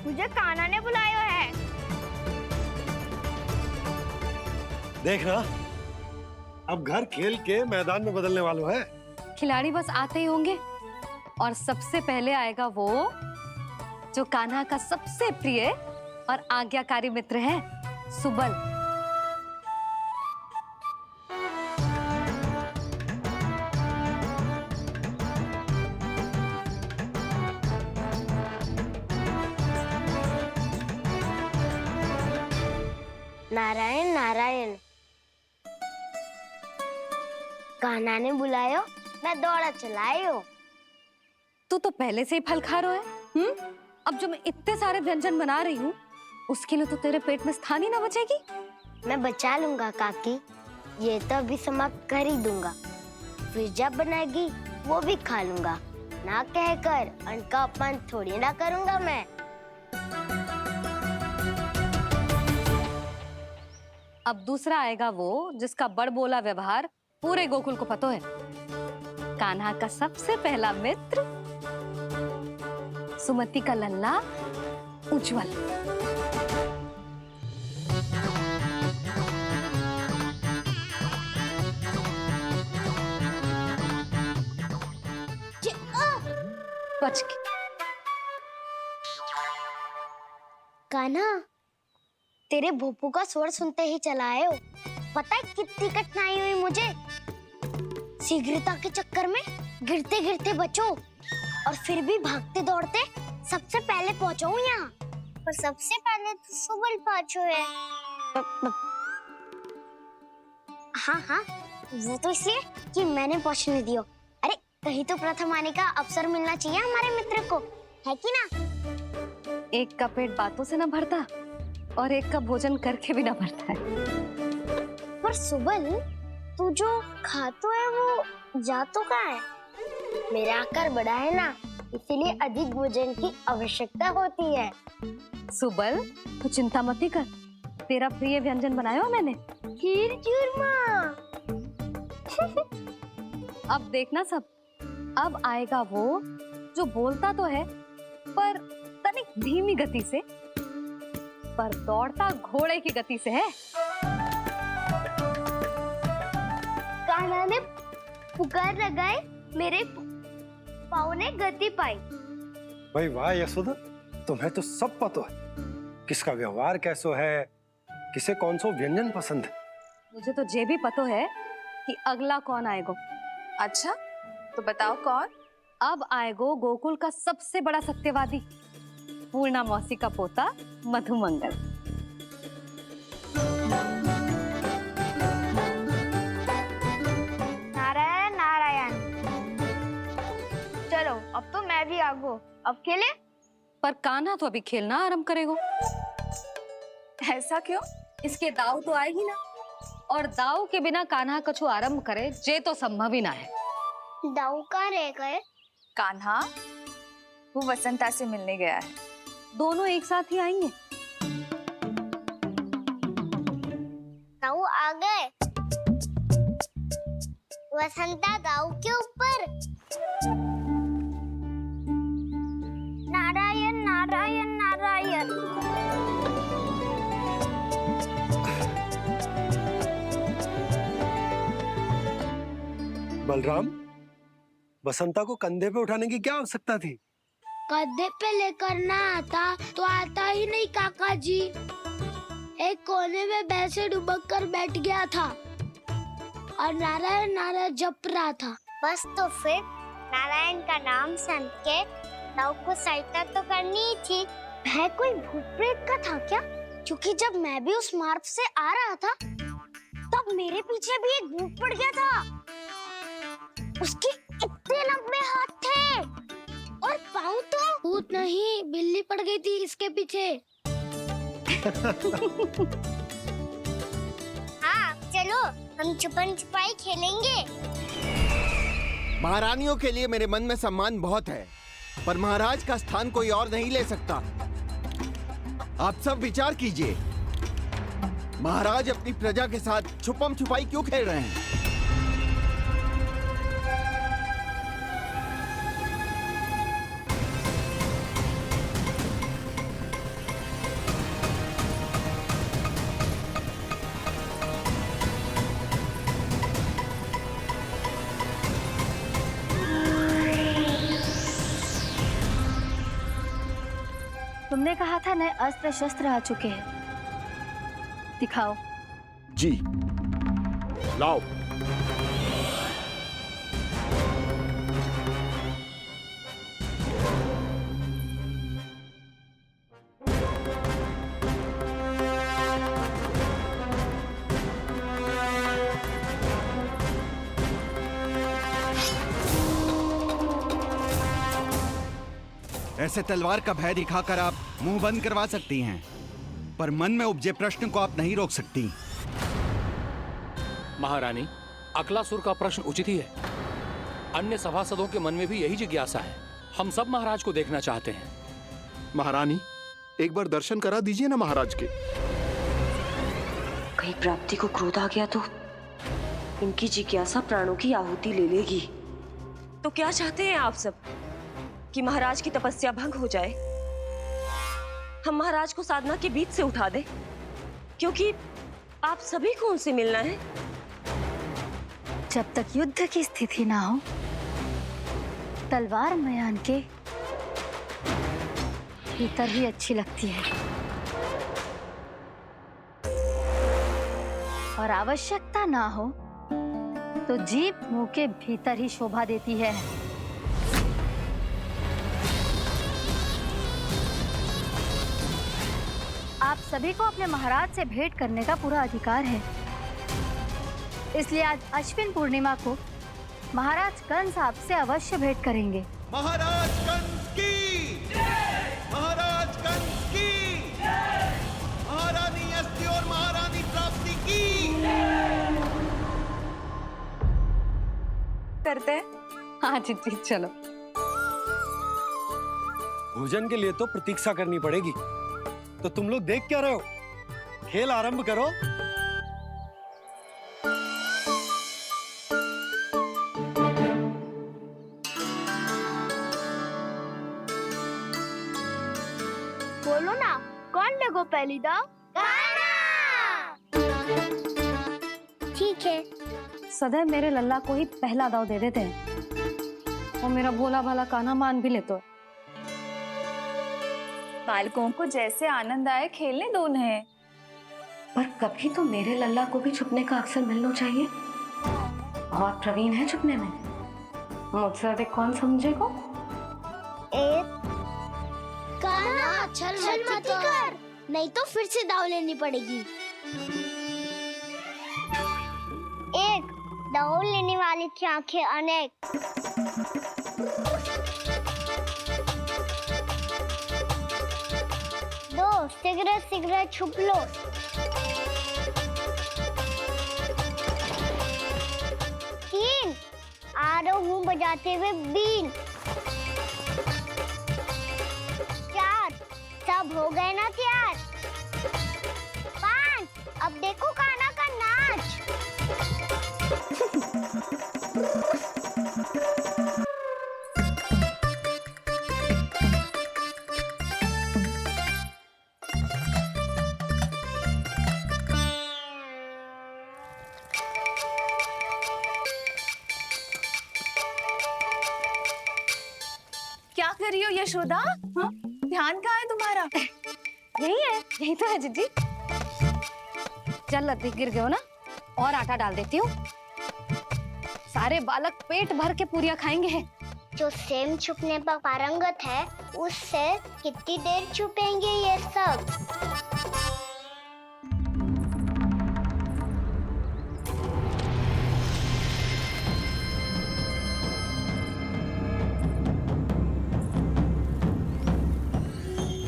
मुझे कान्हा ने बुलाया है। देखना, अब घर खेल के मैदान में बदलने वालों है। खिलाड़ी बस आते ही होंगे और सबसे पहले आएगा वो जो कान्हा का सबसे प्रिय और आज्ञाकारी मित्र है, सुबल। नारायण नारायण, कान्हा ने बुलायो, मैं दौड़ा चलायो। तू तो पहले से ही फल खा रहा है। अब जो मैं इतने सारे व्यंजन बना रही हूँ, उसके लिए तो तेरे पेट में स्थान ही ना बचेगी। मैं बचा लूंगा काकी, ये तो अभी समाप्त कर ही दूंगा, फिर जब बनाएगी वो भी खा लूंगा। ना कहकर अन्न का अपमान थोड़ी ना करूंगा मैं। अब दूसरा आएगा वो जिसका बड़बोला व्यवहार पूरे गोकुल को पता है, कान्हा का सबसे पहला मित्र, सुमति का लल्ला उज्जवल। बच के। कान्हा, तेरे भोपू का स्वर सुनते ही चला आए हो। पता है कितनी कठिनाई हुई मुझे। शीघ्रता के चक्कर में गिरते गिरते बचो और फिर भी भागते दौड़ते सबसे पहले पहुंचो यहाँ। पर सबसे पहले तो सुबल पहुंचो है। हाँ हाँ, वो तो इसलिए कि मैंने पहुंचने दियो। अरे कहीं तो प्रथम आने का अवसर मिलना चाहिए हमारे मित्र को, है कि ना? एक का पेट बातों से ना भरता और एक का भोजन करके भी ना भरता है। पर सुबल, तू जो खातो है वो जातो कहाँ है? मेरा आकार बड़ा है ना, इसीलिए अधिक भोजन की आवश्यकता होती है। सुबल, तू चिंता मत कर, तेरा प्रिय व्यंजन बनाया हो मैंने, खीर चूरमा। अब देखना सब, अब आएगा वो जो बोलता तो है पर तनिक धीमी गति से, पर दौड़ता घोड़े की गति से है। कान्हा ने पुकार लगाए, मेरे पाँव ने गति पाई। भाई वाह यशोदा, तुम्हें तो सब पता है, किसका व्यवहार कैसो है, किसे कौन सा व्यंजन पसंद है। मुझे तो ये भी पता है कि अगला कौन आएगा। अच्छा, तो बताओ कौन? अब आएगो गोकुल का सबसे बड़ा सत्यवादी, पूर्णा मौसी का पोता मधुमंगल। नारायण नारायण। चलो अब तो मैं भी आगो, अब खेले। पर कान्हा तो अभी खेलना आरंभ करेगो। ऐसा क्यों? इसके दाव तो आएगी ना, और दाव के बिना कान्हा कछु आरंभ करे जे तो संभव ही ना है। दाऊ कहाँ रह गए? कान्हा वो वसंता से मिलने गया है। दोनों एक साथ ही आएंगे। दाऊ आ गए। वसंता दाऊ के ऊपर। नारायण नारायण नारायण। बलराम, बसंता को कंधे पे उठाने की क्या आवश्यकता थी? कंधे पे लेकर ना आता तो आता ही नहीं काका जी। एक कोने में वैसे डुबक कर बैठ गया था और नारायण नारायण जप रहा था। बस तो फिर नारायण का नाम सुन के दाऊ को सहायता तो करनी ही थी। वह कोई भूत प्रेत का था क्या? क्योंकि जब मैं भी उस मार्ग से आ रहा था तब मेरे पीछे भी एक भूत पड़ गया था। उसके इतने लंबे हाथ थे और पाँव तो। भूत नहीं, बिल्ली पड़ गई थी इसके पीछे। हाँ चलो, हम छुपन छुपाई खेलेंगे। महारानियों के लिए मेरे मन में सम्मान बहुत है, पर महाराज का स्थान कोई और नहीं ले सकता। आप सब विचार कीजिए, महाराज अपनी प्रजा के साथ छुपम छुपाई क्यों खेल रहे हैं? तुमने कहा था नए अस्त्र शस्त्र आ चुके हैं, दिखाओ। जी लाओ। ऐसे तलवार का भय दिखाकर आप मुंह बंद करवा सकती हैं, पर मन में उपजे प्रश्न को आप नहीं रोक सकती। महारानी, अकलासुर का प्रश्न उचित ही है। अन्य सभासदों के मन में भी यही जिज्ञासा है। हम सब महाराज को देखना चाहते हैं। महारानी, एक बार दर्शन करा दीजिए ना महाराज के। कहीं प्राप्ति को क्रोध आ गया तो इनकी जिज्ञासा प्राणों की आहुति ले लेगी। तो क्या चाहते हैं आप सब, कि महाराज की तपस्या भंग हो जाए? हम महाराज को साधना के बीच से उठा दें, क्योंकि आप सभी को उनसे मिलना है। जब तक युद्ध की स्थिति ना हो, तलवार मयान के भीतर ही अच्छी लगती है, और आवश्यकता ना हो तो जीभ मुंह के भीतर ही शोभा देती है। आप सभी को अपने महाराज से भेंट करने का पूरा अधिकार है, इसलिए आज अश्विन पूर्णिमा को महाराज कंस आपसे अवश्य भेंट करेंगे। महाराज कंस की जय! महाराज कंस की जय! महारानी अस्ति और महारानी प्राप्ति की करते हैं। हाँ जी, चलो। भोजन के लिए तो प्रतीक्षा करनी पड़ेगी, तो तुम लोग देख क्या रहे हो? खेल आरंभ करो। बोलो ना, कौन लगो पहली दाव? ठीक है। सदैव मेरे लल्ला को ही पहला दाव दे देते हैं, और मेरा भोला भाला कान्हा मान भी लेते। बालकों को जैसे आनंद आए खेलने दो उन्हें। पर कभी तो मेरे लल्ला को भी छुपने का अवसर मिलना चाहिए। बहुत प्रवीण है छुपने में, मुझसे अधिक कौन समझेगा? कान्हा, छल मत कर, नहीं तो फिर से दाव लेनी पड़ेगी। एक दाव लेने वाली की आंखें अनेक। दो, शीघ्र शीघ्र छुप लो। तीन, आ रहा हूँ बजाते हुए बीन। चार, सब हो गए ना तैयार? पांच, अब देखो कान्हा का नाच। क्या कर रही हो यशोदा? हाँ? ध्यान कहाँ है तुम्हारा? यही है, यही तो है जीजी। चल लद्दी, गिर गए हो ना, और आटा डाल देती हूँ। सारे बालक पेट भर के पूरियां खाएंगे। जो सेम छुपने पर पारंगत है, उससे कितनी देर छुपेंगे ये सब?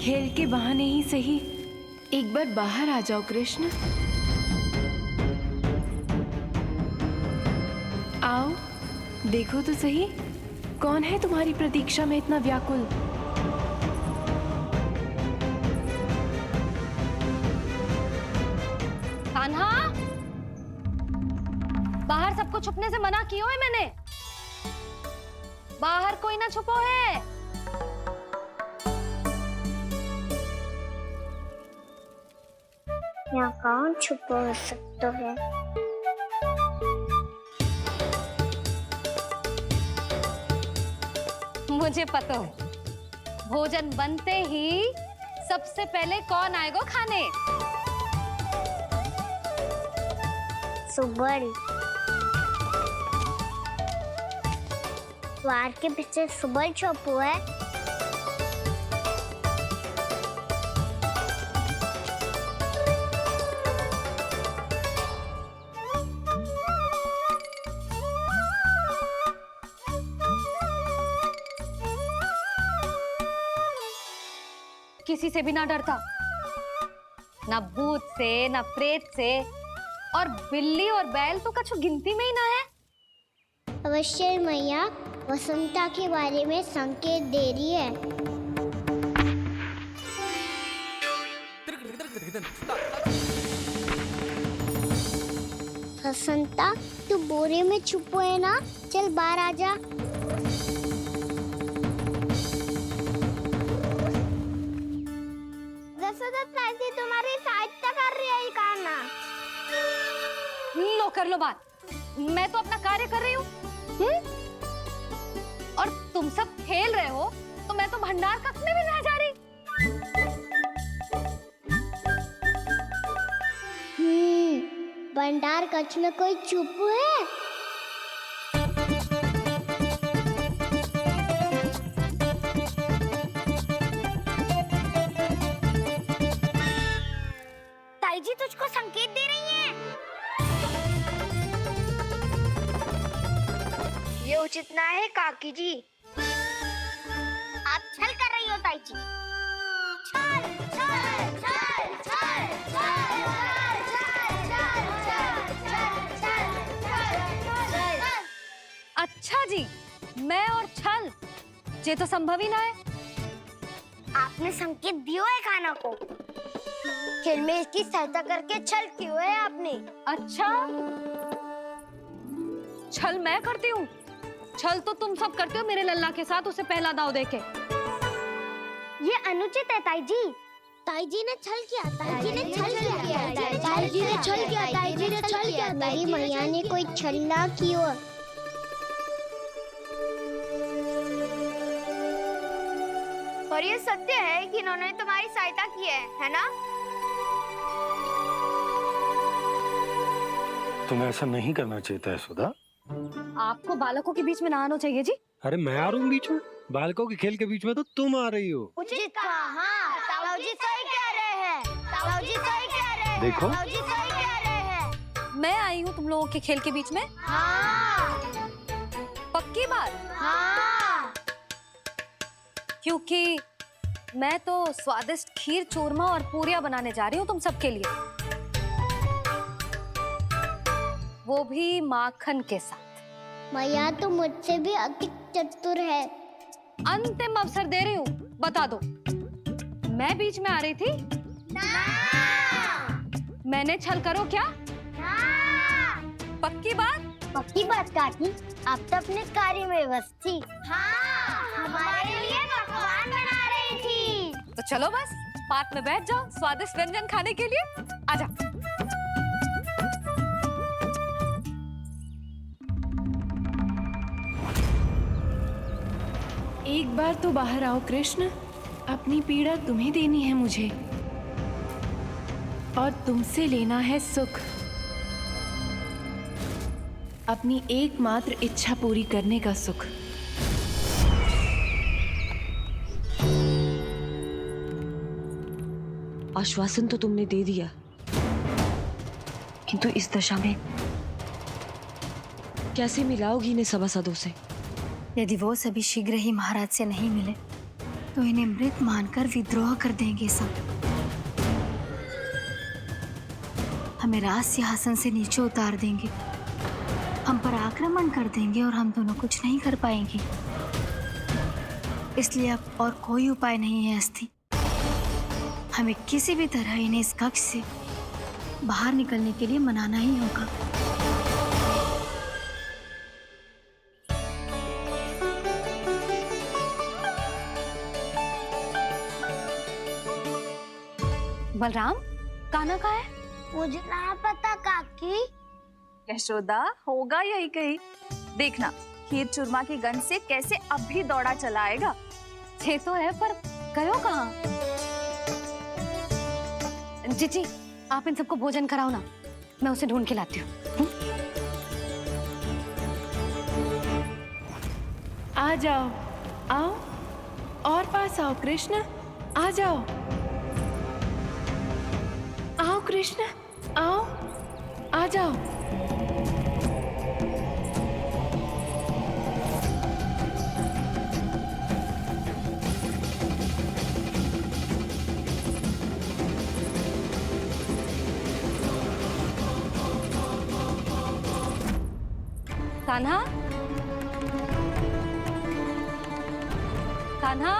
खेल के बहाने ही सही एक बार बाहर आ जाओ कृष्ण। आओ, देखो तो सही, कौन है तुम्हारी प्रतीक्षा में इतना व्याकुल? कान्हा, बाहर सबको छुपने से मना किया है मैंने। बाहर कोई ना छुपो है। यहाँ कौन छुपा हो सकता है? मुझे पता है, भोजन बनते ही सबसे पहले कौन आएगा खाने? सुबल। द्वार के पीछे सुबल छुपा है। किसी से भी ना डरता, ना भूत से, ना प्रेत से, और बिल्ली और बैल तो कछु गिनती में ही ना है। अवश्य मैया वसंता के बारे में संकेत दे रही है। वसंता, तू बोरे में छुपो है ना, चल बाहर आ जा। तुम्हारी सहायता कर रही है कान्हा। लो कर लो बात, मैं तो अपना कार्य कर रही हूँ। और तुम सब खेल रहे हो तो मैं तो भंडार कक्ष में भी नहीं जा रही। भंडार कक्ष में कोई चुप है? ताई जी तुझको संकेत दे रही हैं। ये उचित ना है काकी जी। आप छल कर रही हो ताई जी। छल, छल, छल, छल, छल, अच्छा जी, मैं और छल, ये तो संभव ही ना है। आपने संकेत दियो है कान्हा को। खेल में इसकी सहायता करके छल क्यों है आपने? अच्छा, छल मैं करती हूँ? छल तो तुम सब करते हो मेरे लल्ला के साथ, उसे पहला दाव देके। ये अनुचित है ताई जी। ताई जी ने छल किया, ताई जी ने छल किया, ताई जी ने छल किया, ताई जी ने छल किया। मेरी मैया ने कोई छल ना किया। और ये सत्य है कि इन्होंने तुम्हारी सहायता की है ना? तुम्हें ऐसा नहीं करना चाहिए था यशोदा। आपको बालकों के बीच में ना आना चाहिए जी। अरे मैं आ रहा हूँ बीच में? बालकों के खेल के बीच में तो तुम आ रही हो। उचित कहा। हाँ, ताऊ जी सही कह रहे हैं। ताऊ जी सही कह रहे हैं। देखो। ताऊ जी सही कह रहे हैं। मैं आई हूँ तुम लोगों के खेल के बीच में? हाँ। पक्की बात? हाँ। क्योंकि मैं तो स्वादिष्ट खीर, चूरमा और पूरियां बनाने जा रही हूँ तुम सबके लिए, वो भी माखन के साथ। मैया तो मुझसे भी अधिक चतुर है। अंतिम अवसर दे रही हूँ, बता दो, मैं बीच में आ रही थी? ना। मैंने छल करो क्या? ना। पक्की बात? पक्की बात काकी, आप तो अपने कार्य में व्यस्त थी। हाँ, हमारे लिए पकवान बना रही थी। तो चलो बस पात में बैठ जाओ स्वादिष्ट व्यंजन खाने के लिए। आजा। एक बार तो बाहर आओ कृष्ण, अपनी पीड़ा तुम्हें देनी है मुझे, और तुमसे लेना है सुख। अपनी एकमात्र इच्छा पूरी करने का सुख। आश्वासन तो तुमने दे दिया, किंतु इस दशा में कैसे मिलाओगी इन्हें सभासदों से? यदि वो सभी शीघ्र ही महाराज से नहीं मिले तो इन्हें मृत मानकर विद्रोह कर देंगे सब। हमें राज सिंहासन से नीचे उतार देंगे, हम पर आक्रमण कर देंगे और हम दोनों कुछ नहीं कर पाएंगे। इसलिए अब और कोई उपाय नहीं है अस्थि। हमें किसी भी तरह इन्हें इस कक्ष से बाहर निकलने के लिए मनाना ही होगा। बलराम, कान्हा कहाँ है? मुझे ना पता काकी। यशोदा, होगा यही कहीं। देखना खीर चूरमा की गंध से कैसे अब भी दौड़ा चला आएगा। छे तो है पर गयो कहाँ? जीजी, आप इन सबको भोजन कराओ ना, मैं उसे ढूंढ के लाती हूँ। आ जाओ, आओ और पास आओ कृष्ण, आ जाओ। आओ कृष्ण, आओ, आ जाओ। कान्हा, कान्हा,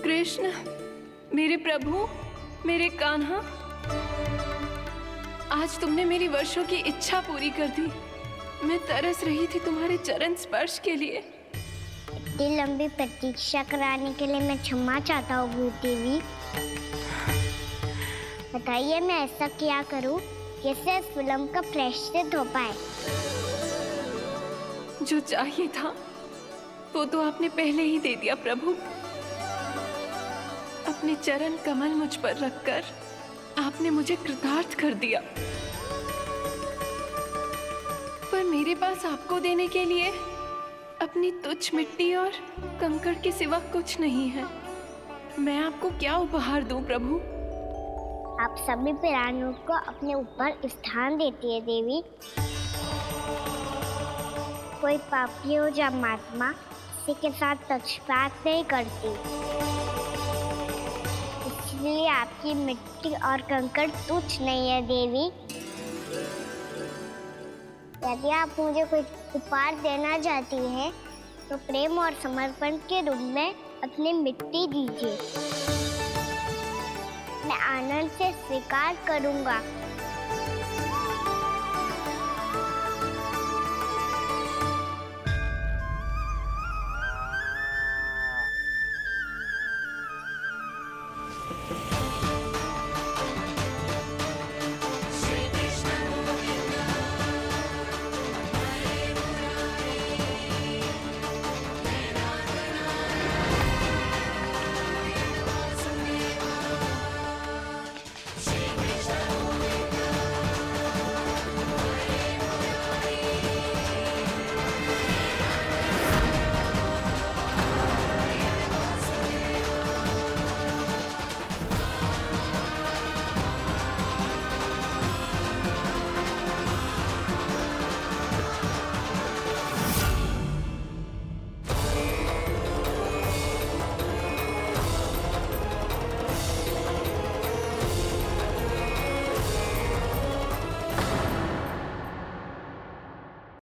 कृष्ण, मेरे प्रभु, मेरे कान्हा, आज तुमने मेरी वर्षों की इच्छा पूरी कर दी। मैं तरस रही थी तुम्हारे चरण स्पर्श के लिए। इतनी लंबी प्रतीक्षा कराने के लिए मैं क्षमा चाहता हूँ भूत देवी। बताइए मैं ऐसा क्या करूँ जिससे इस फिल्म का प्रायश्चित हो पाए। जो चाहिए था वो तो आपने पहले ही दे दिया प्रभु। अपने चरण कमल मुझ पर रखकर आपने मुझे कृतार्थ कर दिया। पर मेरे पास आपको देने के लिए अपनी तुच्छ मिट्टी और कंकड़ के सिवा कुछ नहीं है। मैं आपको क्या उपहार दूं प्रभु? आप सभी प्राणियों को अपने ऊपर स्थान देती है देवी। कोई पापी हो या महात्मा किसी के साथ पक्षपात नहीं करती, इसलिए आपकी मिट्टी और कंकड़ तुच्छ नहीं है देवी। यदि आप मुझे कोई उपहार देना चाहती हैं तो प्रेम और समर्पण के रूप में अपनी मिट्टी दीजिए। मैं आनंद से स्वीकार करूंगा।